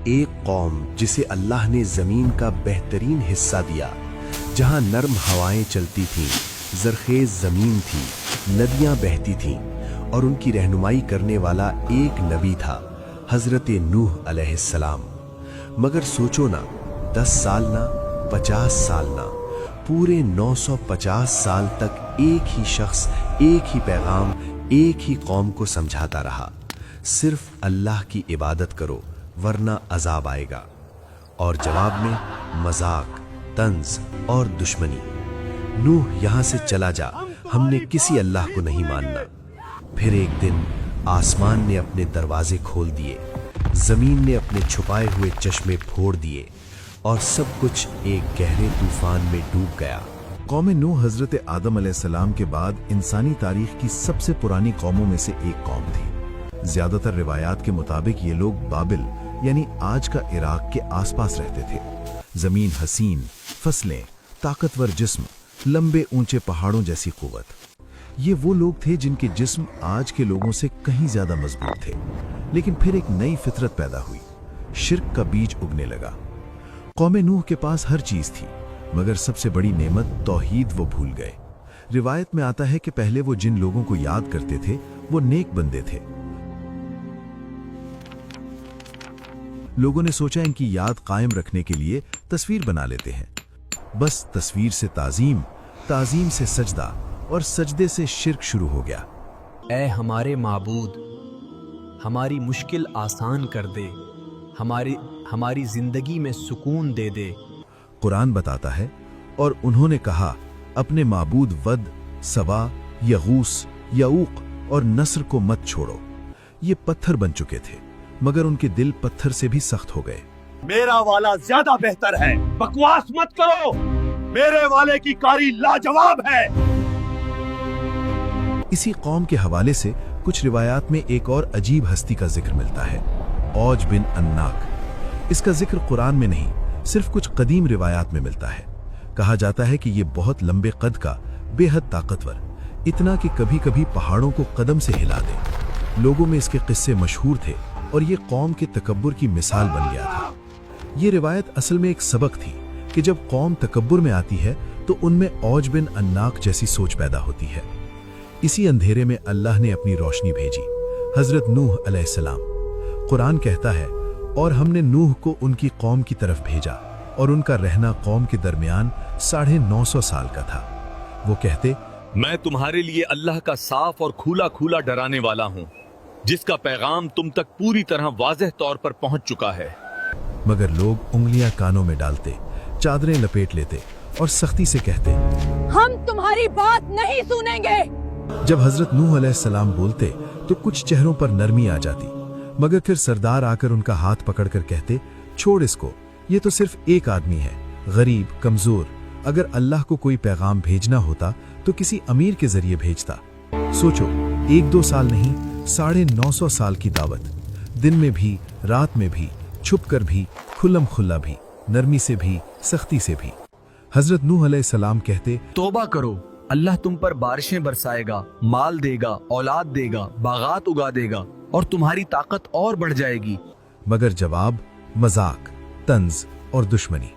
ایک قوم جسے اللہ نے زمین کا بہترین حصہ دیا، جہاں نرم ہوائیں چلتی تھیں، زرخیز زمین تھی، ندیاں بہتی تھیں، اور ان کی رہنمائی کرنے والا ایک نبی تھا، حضرت نوح علیہ السلام۔ مگر سوچو نا، 10 سال نہ، 50 سال نہ، پورے 950 سال تک ایک ہی شخص، ایک ہی پیغام، ایک ہی قوم کو سمجھاتا رہا، صرف اللہ کی عبادت کرو ورنہ عذاب آئے گا۔ اور جواب میں مذاق، طنز اور دشمنی۔ نوح یہاں سے چلا جا، ہم نے کسی اللہ کو نہیں ماننا۔ پھر ایک دن آسمان نے اپنے دروازے کھول دیے، زمین نے اپنے چھپائے ہوئے چشمے پھوڑ دیے، اور سب کچھ ایک گہرے طوفان میں ڈوب گیا۔ قوم نوح حضرت آدم علیہ السلام کے بعد انسانی تاریخ کی سب سے پرانی قوموں میں سے ایک قوم تھی۔ زیادہ تر روایات کے مطابق یہ لوگ بابل یعنی آج کا عراق کے آس پاس رہتے تھے۔ زمین حسین، فصلیں، طاقتور جسم، لمبے اونچے پہاڑوں جیسی قوت۔ یہ وہ لوگ تھے جن کے جسم آج کے لوگوں سے کہیں زیادہ مضبوط تھے۔ لیکن پھر ایک نئی فطرت پیدا ہوئی، شرک کا بیج اگنے لگا۔ قوم نوح کے پاس ہر چیز تھی، مگر سب سے بڑی نعمت توحید وہ بھول گئے۔ روایت میں آتا ہے کہ پہلے وہ جن لوگوں کو یاد کرتے تھے وہ نیک بندے تھے۔ لوگوں نے سوچا ان کی یاد قائم رکھنے کے لیے تصویر بنا لیتے ہیں۔ بس تصویر سے تعظیم، تعظیم سے سجدہ، اور سجدے سے شرک شروع ہو گیا۔ اے ہمارے معبود، ہماری مشکل آسان کر دے، ہماری زندگی میں سکون دے دے۔ قرآن بتاتا ہے، اور انہوں نے کہا اپنے معبود ود، سوا، یغوس، یعوق اور نصر کو مت چھوڑو۔ یہ پتھر بن چکے تھے، مگر ان کے دل پتھر سے بھی سخت ہو گئے۔ میرا والا زیادہ بہتر ہے، بکواس مت کرو، میرے والے کی کاری لاجواب ہے۔ اسی قوم کے حوالے سے کچھ روایات میں ایک اور عجیب ہستی کا ذکر ملتا ہے، اوج بن اناک۔ اس کا ذکر قرآن میں نہیں، صرف کچھ قدیم روایات میں ملتا ہے۔ کہا جاتا ہے کہ یہ بہت لمبے قد کا، بے حد طاقتور، اتنا کہ کبھی کبھی پہاڑوں کو قدم سے ہلا دے۔ لوگوں میں اس کے قصے مشہور تھے، اور یہ قوم کے تکبر کی مثال بن گیا تھا۔ یہ روایت اصل میں ایک سبق تھی کہ جب قوم تکبر میں آتی ہے تو ان میں اوج بن اناک جیسی سوچ پیدا ہوتی ہے۔ اسی اندھیرے میں اللہ نے اپنی روشنی بھیجی، حضرت نوح علیہ السلام۔ قرآن کہتا ہے، اور ہم نے نوح کو ان کی قوم کی طرف بھیجا، اور ان کا رہنا قوم کے درمیان 950 سال کا تھا۔ وہ کہتے، میں تمہارے لیے اللہ کا صاف اور کھلا کھلا ڈرانے والا ہوں، جس کا پیغام تم تک پوری طرح واضح طور پر پہنچ چکا ہے۔ مگر لوگ انگلیاں کانوں میں ڈالتے، چادریں لپیٹ لیتے، اور سختی سے کہتے، ہم تمہاری بات نہیں سنیں گے۔ جب حضرت نوح علیہ السلام بولتے تو کچھ چہروں پر نرمی آ جاتی، مگر پھر سردار آ کر ان کا ہاتھ پکڑ کر کہتے، چھوڑ اس کو، یہ تو صرف ایک آدمی ہے، غریب، کمزور۔ اگر اللہ کو کوئی پیغام بھیجنا ہوتا تو کسی امیر کے ذریعے بھیجتا۔ سوچو، 1-2 سال نہیں، 950 سال کی دعوت، دن میں بھی، رات میں بھی، چھپ کر بھی، کھلم کھلا بھی، نرمی سے بھی، سختی سے بھی۔ حضرت نوح علیہ السلام کہتے، توبہ کرو، اللہ تم پر بارشیں برسائے گا، مال دے گا، اولاد دے گا، باغات اگا دے گا، اور تمہاری طاقت اور بڑھ جائے گی۔ مگر جواب مذاق، طنز اور دشمنی۔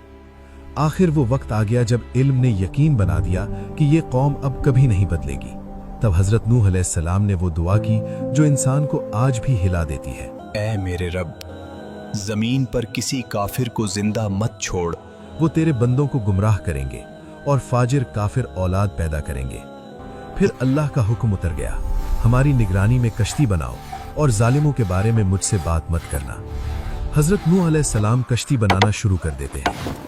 آخر وہ وقت آ گیا جب علم نے یقین بنا دیا کہ یہ قوم اب کبھی نہیں بدلے گی۔ تب حضرت نوح علیہ السلام نے وہ دعا کی جو انسان کو آج بھی ہلا دیتی ہے۔ اے میرے رب، زمین پر کسی کافر کو زندہ مت چھوڑ۔ وہ تیرے بندوں کو گمراہ کریں گے اور فاجر کافر اولاد پیدا کریں گے۔ پھر اللہ کا حکم اتر گیا، ہماری نگرانی میں کشتی بناؤ، اور ظالموں کے بارے میں مجھ سے بات مت کرنا۔ حضرت نوح علیہ السلام کشتی بنانا شروع کر دیتے ہیں۔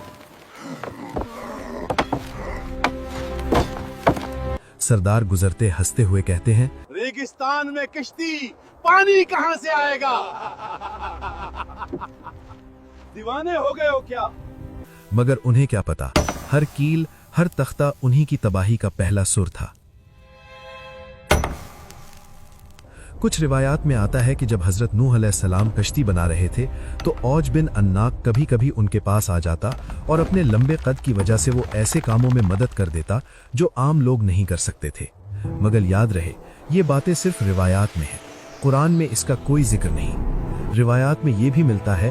سردار گزرتے ہنستے ہوئے کہتے ہیں، ریگستان میں کشتی، پانی کہاں سے آئے گا؟ دیوانے ہو گئے ہو کیا؟ مگر انہیں کیا پتا، ہر کیل، ہر تختہ انہی کی تباہی کا پہلا سر تھا۔ کچھ روایات میں آتا ہے کہ جب حضرت نوح علیہ السلام کشتی بنا رہے تھے تو اوج بن اناک کبھی کبھی ان کے پاس آ جاتا، اور اپنے لمبے قد کی وجہ سے وہ ایسے کاموں میں مدد کر دیتا جو عام لوگ نہیں کر سکتے تھے۔ مگر یاد رہے، یہ باتیں صرف روایات میں ہیں، قرآن میں اس کا کوئی ذکر نہیں۔ روایات میں یہ بھی ملتا ہے